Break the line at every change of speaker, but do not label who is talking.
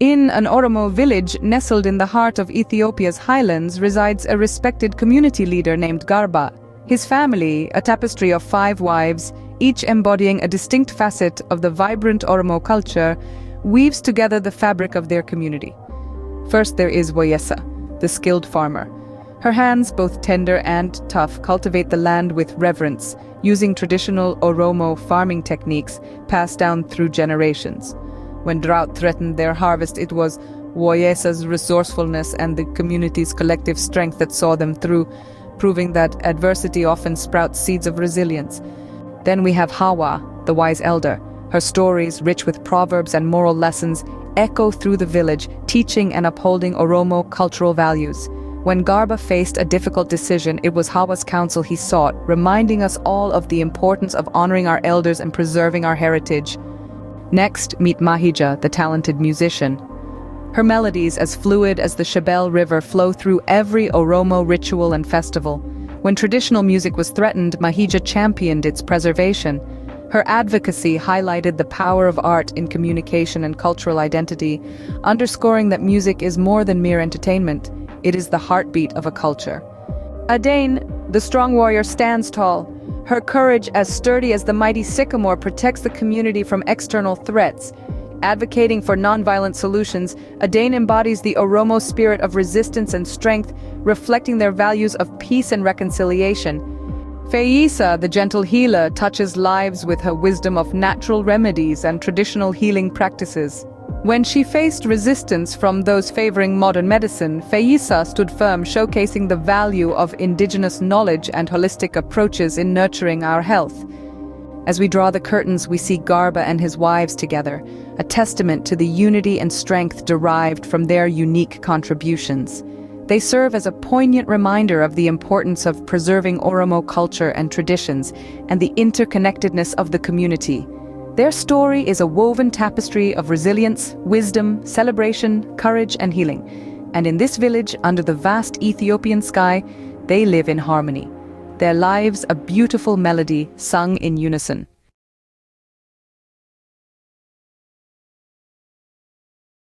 In an Oromo village nestled in the heart of Ethiopia's highlands resides a respected community leader named Garba. His family, a tapestry of 5 wives, each embodying a distinct facet of the vibrant Oromo culture, weaves together the fabric of their community. First there is Woyesa, the skilled farmer. Her hands, both tender and tough, cultivate the land with reverence, using traditional Oromo farming techniques passed down through generations. When drought threatened their harvest, it was Woyesa's resourcefulness and the community's collective strength that saw them through, proving that adversity often sprouts seeds of resilience. Then we have Hawa, the wise elder. Her stories, rich with proverbs and moral lessons, echo through the village, teaching and upholding Oromo cultural values. When Garba faced a difficult decision, it was Hawa's counsel he sought, reminding us all of the importance of honoring our elders and preserving our heritage. Next, meet Mahija, the talented musician. Her melodies, as fluid as the Shabelle River, flow through every Oromo ritual and festival. When traditional music was threatened, Mahija championed its preservation. Her advocacy highlighted the power of art in communication and cultural identity, underscoring that music is more than mere entertainment. It is the heartbeat of a culture. Adane, the strong warrior, stands tall. Her courage, as sturdy as the mighty sycamore, protects the community from external threats. Advocating for nonviolent solutions, Adane embodies the Oromo spirit of resistance and strength, reflecting their values of peace and reconciliation. Feyisa, the gentle healer, touches lives with her wisdom of natural remedies and traditional healing practices. When she faced resistance from those favoring modern medicine, Feyisa stood firm, showcasing the value of indigenous knowledge and holistic approaches in nurturing our health. As we draw the curtains, we see Garba and his wives together, a testament to the unity and strength derived from their unique contributions. They serve as a poignant reminder of the importance of preserving Oromo culture and traditions, and the interconnectedness of the community. Their story is a woven tapestry of resilience, wisdom, celebration, courage, and healing. And in this village, under the vast Ethiopian sky, they live in harmony. Their lives a beautiful melody sung in unison.